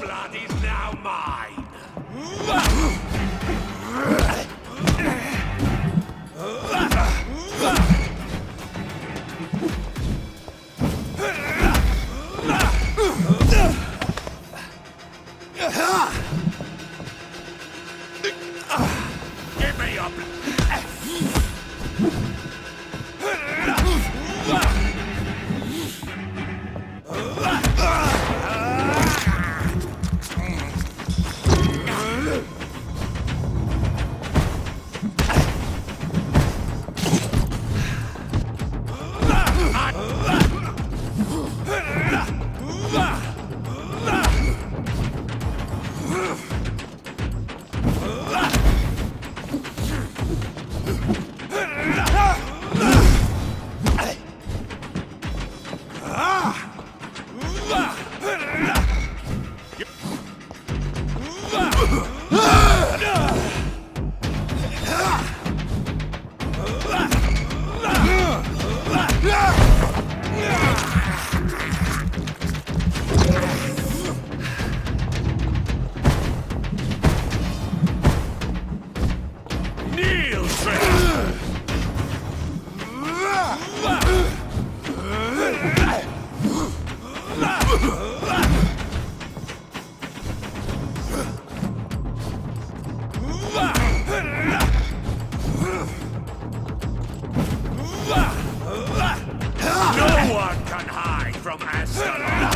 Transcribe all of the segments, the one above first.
blood is now mine! Give me your blood! No one can hide from Ascalon!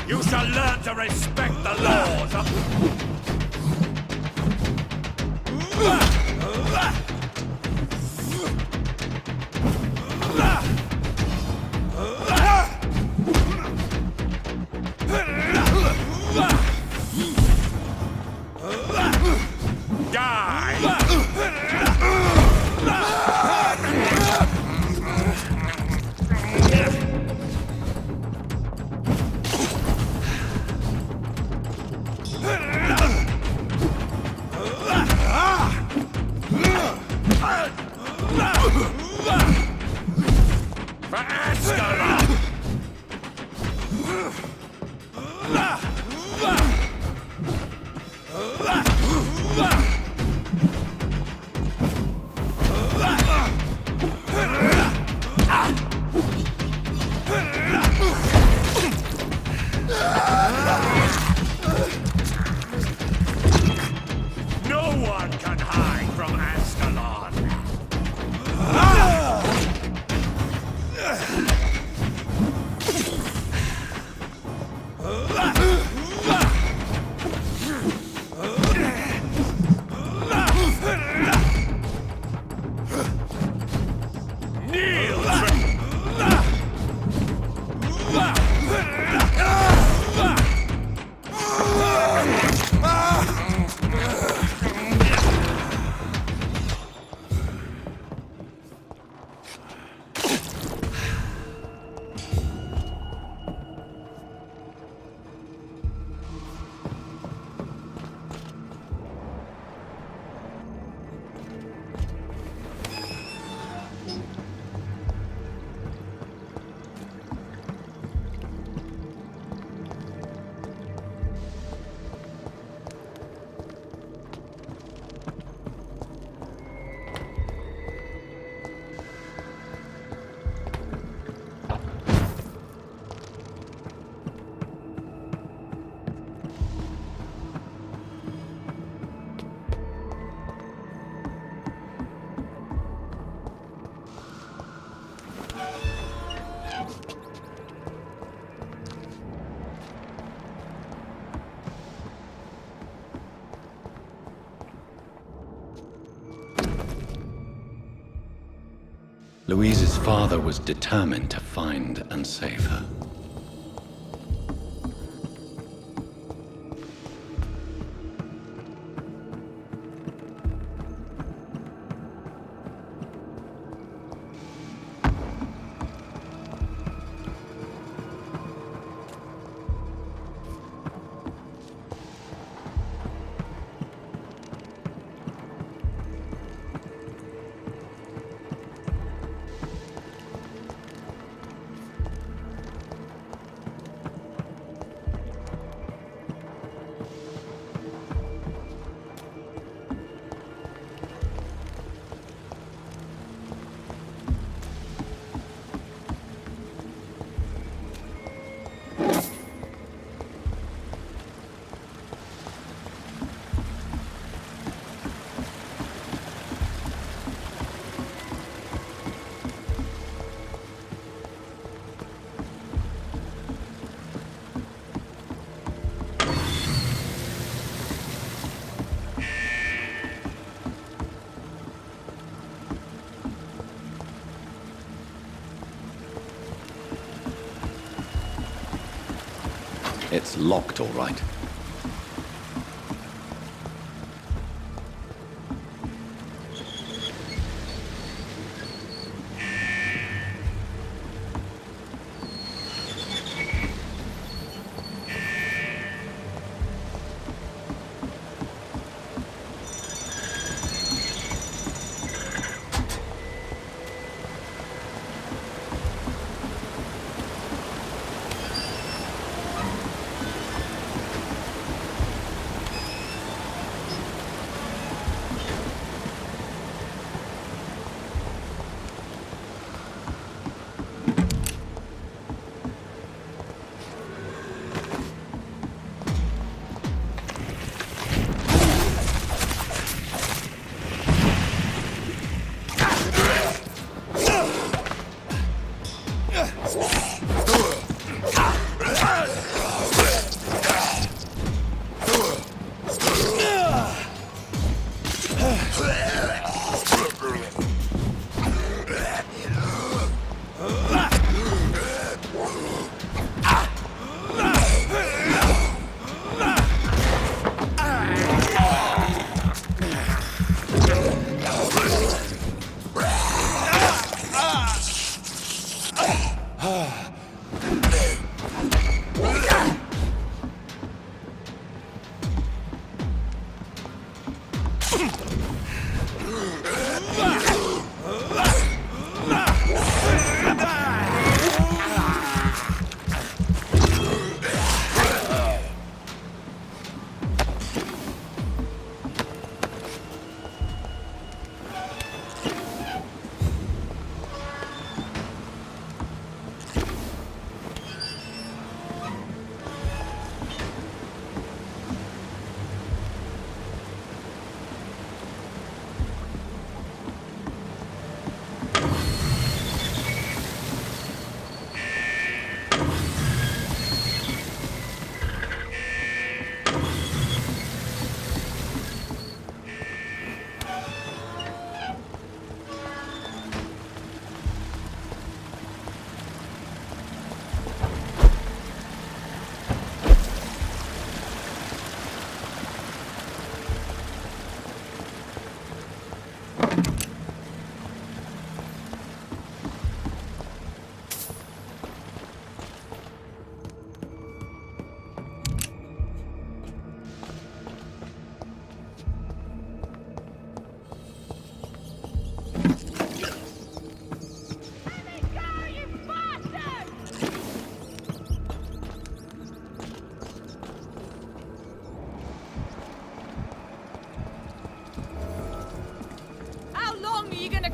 You shall learn to respect the laws of... For Ascalon! No one can hide from Ascalon! Louise's father was determined to find and save her. It's locked, all right.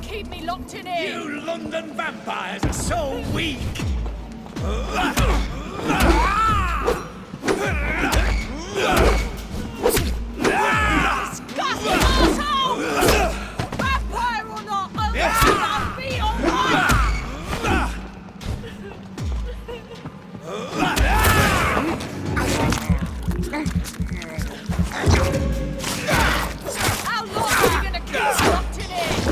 Keep me locked in here! You London vampires are so weak! Disgusting asshole! Vampire or not, I'll be alright! How long are you gonna keep me locked in here?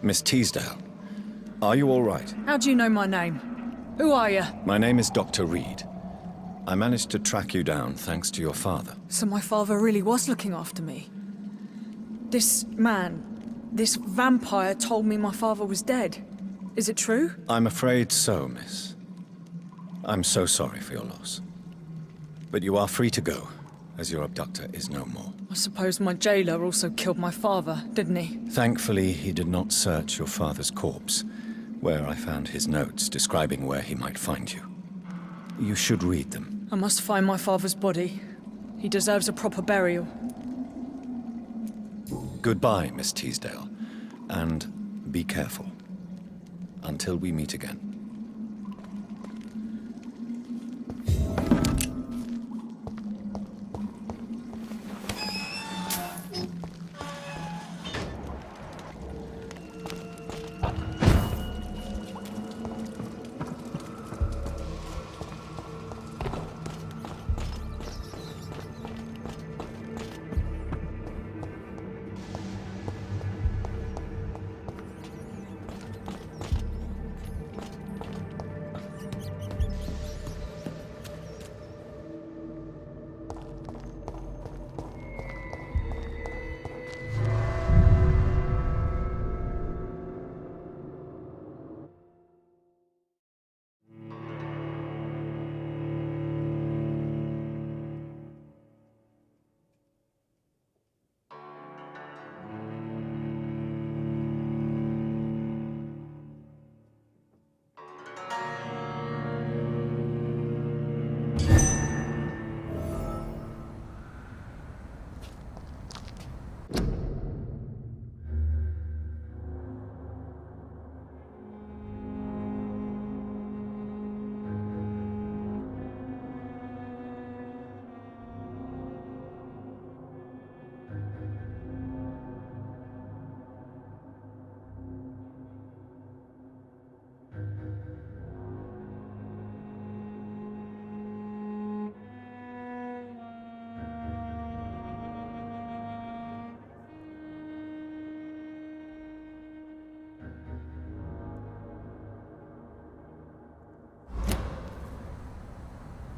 Miss Teasdale, are you all right? How do you know my name? Who are you? My name is Dr. Reed. I managed to track you down thanks to your father. So my father really was looking after me. This man, this vampire told me my father was dead. Is it true? I'm afraid so, miss. I'm so sorry for your loss. But you are free to go, as your abductor is no more. I suppose my jailer also killed my father, didn't he? Thankfully, he did not search your father's corpse, where I found his notes describing where he might find you. You should read them. I must find my father's body. He deserves a proper burial. Goodbye, Miss Teasdale, and be careful. Until we meet again.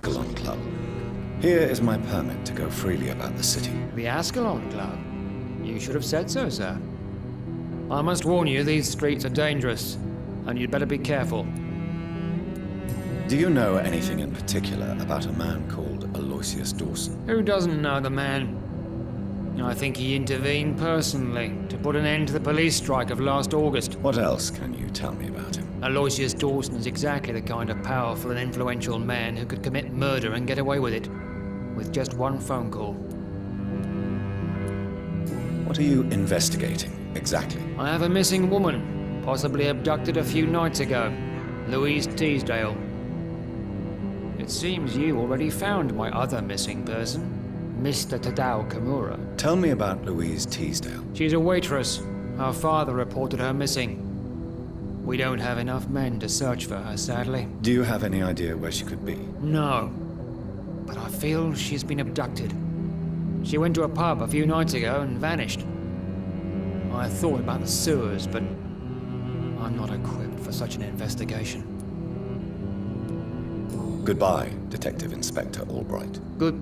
Ascalon Club. Here is my permit to go freely about the city. The Ascalon Club? You should have said so, sir. I must warn you, these streets are dangerous, and you'd better be careful. Do you know anything in particular about a man called Aloysius Dawson? Who doesn't know the man? I think he intervened personally to put an end to the police strike of last August. What else can you tell me about him? Aloysius Dawson is exactly the kind of powerful and influential man who could commit murder and get away with it, with just one phone call. What are you investigating, exactly? I have a missing woman, possibly abducted a few nights ago, Louise Teasdale. It seems you already found my other missing person, Mr. Tadao Kimura. Tell me about Louise Teasdale. She's a waitress. Her father reported her missing. We don't have enough men to search for her, sadly. Do you have any idea where she could be? No, but I feel she's been abducted. She went to a pub a few nights ago and vanished. I thought about the sewers, but I'm not equipped for such an investigation. Goodbye, Detective Inspector Albright. Good.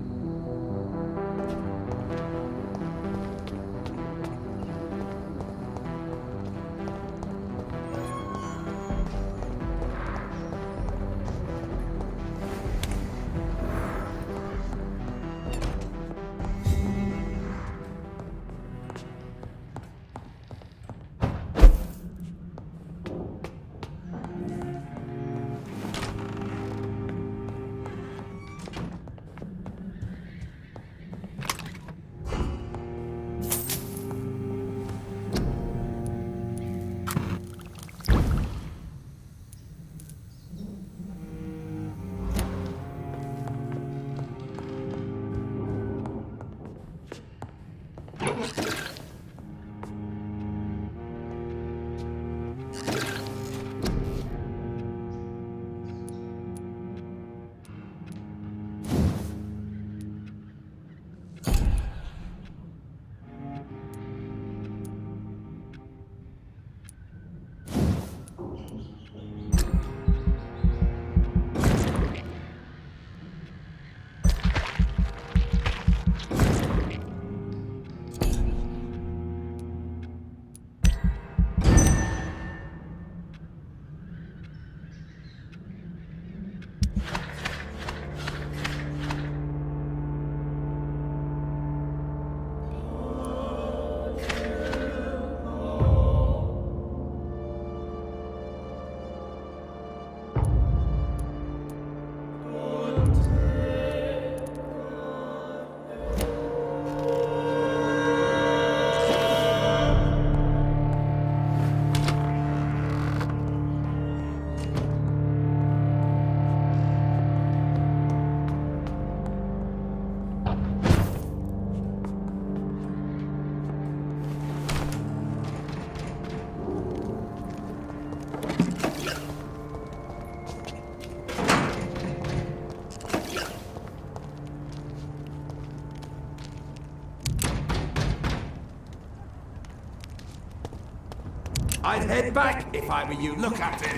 I'd head back if I were you. Look at it.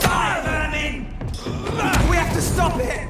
Fire burning! We have to stop it!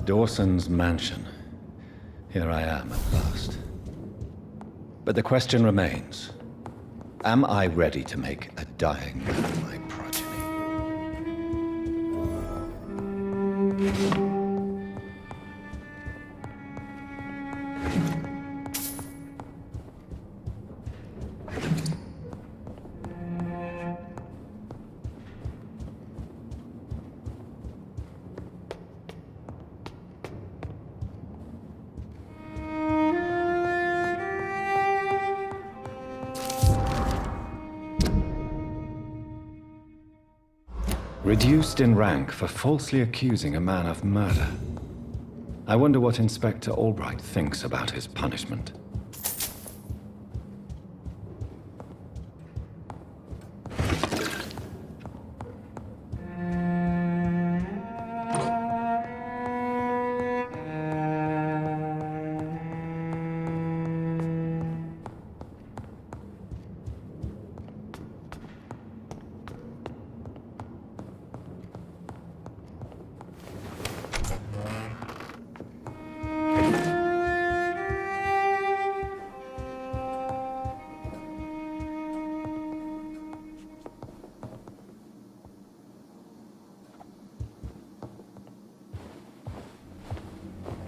Dawson's mansion. Here I am at last. But the question remains, am I ready to make a dying man my progeny? Reduced in rank for falsely accusing a man of murder. I wonder what Inspector Albright thinks about his punishment.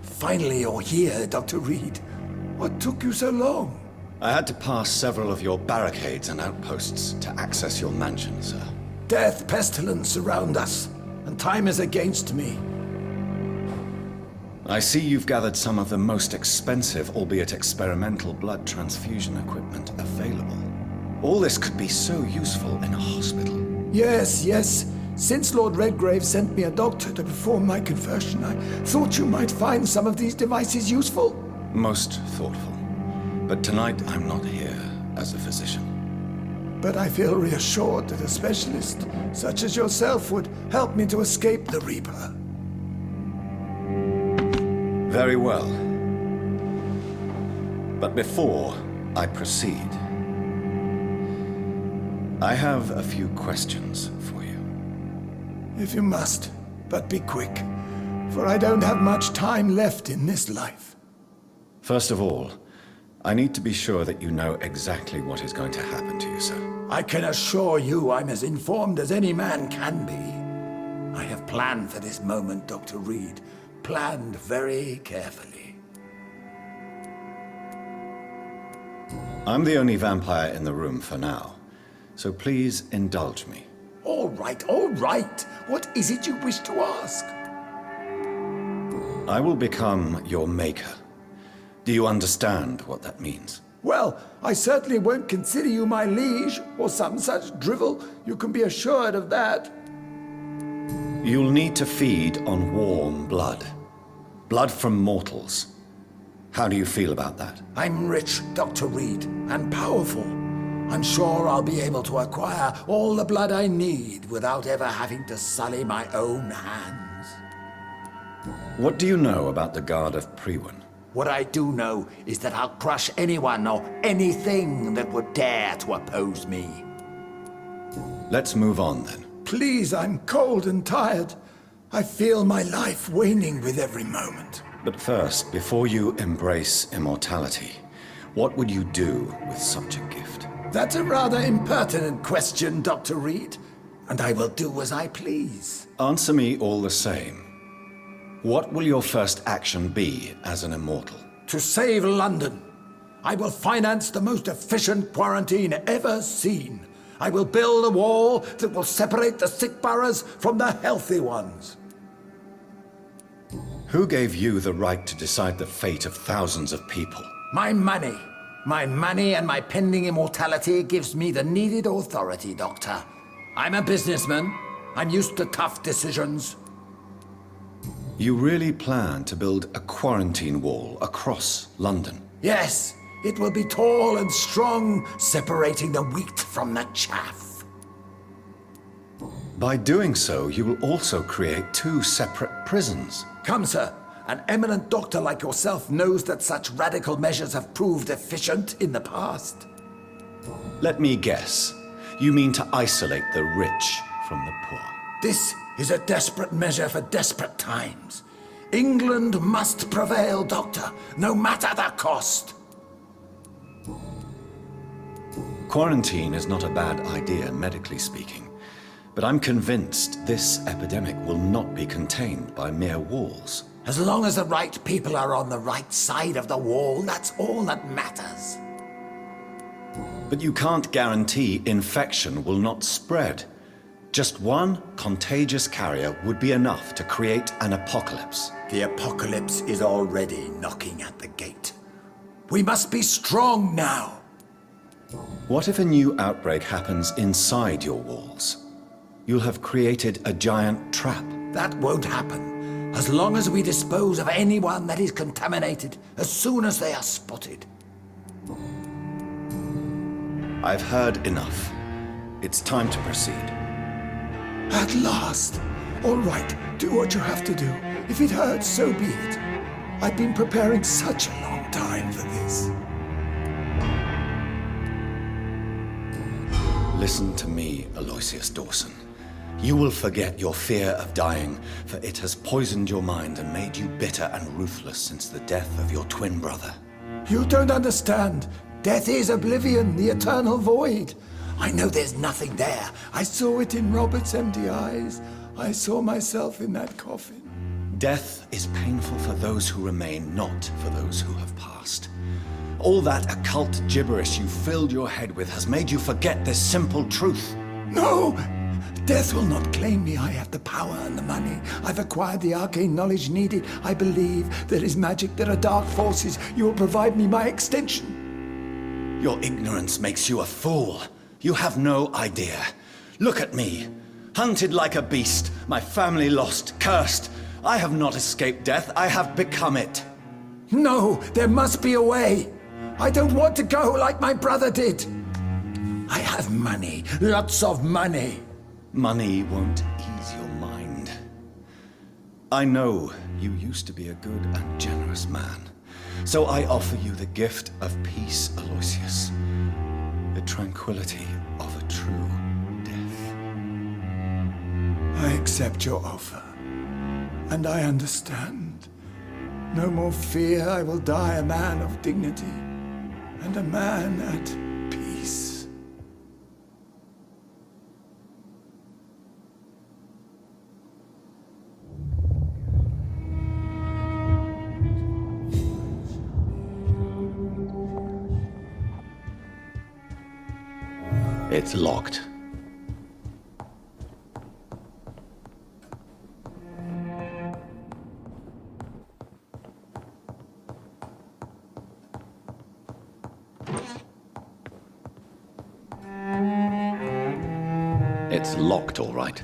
Finally you're here, Dr. Reed. What took you so long? I had to pass several of your barricades and outposts to access your mansion, sir. Death, pestilence surround us, and time is against me. I see you've gathered some of the most expensive, albeit experimental, blood transfusion equipment available. All this could be so useful in a hospital. Yes, yes. Since Lord Redgrave sent me a doctor to perform my conversion, I thought you might find some of these devices useful. Most thoughtful. But tonight I'm not here as a physician. But I feel reassured that a specialist such as yourself would help me to escape the Reaper. Very well. But before I proceed, I have a few questions for you. If you must, but be quick, for I don't have much time left in this life. First of all, I need to be sure that you know exactly what is going to happen to you, sir. I can assure you I'm as informed as any man can be. I have planned for this moment, Dr. Reed. Planned very carefully. I'm the only vampire in the room for now, so please indulge me. All right, all right. What is it you wish to ask? I will become your maker. Do you understand what that means? Well, I certainly won't consider you my liege, or some such drivel. You can be assured of that. You'll need to feed on warm blood. Blood from mortals. How do you feel about that? I'm rich, Dr. Reed, and powerful. I'm sure I'll be able to acquire all the blood I need without ever having to sully my own hands. What do you know about the Guard of Priwen? What I do know is that I'll crush anyone or anything that would dare to oppose me. Let's move on then. Please, I'm cold and tired. I feel my life waning with every moment. But first, before you embrace immortality, what would you do with such a gift? That's a rather impertinent question, Dr. Reed, and I will do as I please. Answer me all the same. What will your first action be as an immortal? To save London, I will finance the most efficient quarantine ever seen. I will build a wall that will separate the sick boroughs from the healthy ones. Who gave you the right to decide the fate of thousands of people? My money. My money and my pending immortality gives me the needed authority, Doctor. I'm a businessman. I'm used to tough decisions. You really plan to build a quarantine wall across London? Yes, it will be tall and strong, separating the wheat from the chaff. By doing so, you will also create two separate prisons. Come, sir. An eminent doctor like yourself knows that such radical measures have proved efficient in the past. Let me guess. You mean to isolate the rich from the poor? This is a desperate measure for desperate times. England must prevail, Doctor, no matter the cost. Quarantine is not a bad idea, medically speaking. But I'm convinced this epidemic will not be contained by mere walls. As long as the right people are on the right side of the wall, that's all that matters. But you can't guarantee infection will not spread. Just one contagious carrier would be enough to create an apocalypse. The apocalypse is already knocking at the gate. We must be strong now. What if a new outbreak happens inside your walls? You'll have created a giant trap. That won't happen. As long as we dispose of anyone that is contaminated, as soon as they are spotted. I've heard enough. It's time to proceed. At last! All right, do what you have to do. If it hurts, so be it. I've been preparing such a long time for this. Listen to me, Aloysius Dawson. You will forget your fear of dying, for it has poisoned your mind and made you bitter and ruthless since the death of your twin brother. You don't understand. Death is oblivion, the eternal void. I know there's nothing there. I saw it in Robert's empty eyes. I saw myself in that coffin. Death is painful for those who remain, not for those who have passed. All that occult gibberish you filled your head with has made you forget this simple truth. No! Death will not claim me. I have the power and the money. I've acquired the arcane knowledge needed. I believe there is magic, there are dark forces. You will provide me my extension. Your ignorance makes you a fool. You have no idea. Look at me. Hunted like a beast, my family lost, cursed. I have not escaped death, I have become it. No, there must be a way. I don't want to go like my brother did. I have money, lots of money. Money won't ease your mind. I know you used to be a good and generous man. So I offer you the gift of peace, Aloysius. The tranquility of a true death. I accept your offer. And I understand. No more fear, I will die a man of dignity. And a man at peace. It's locked. It's locked, all right.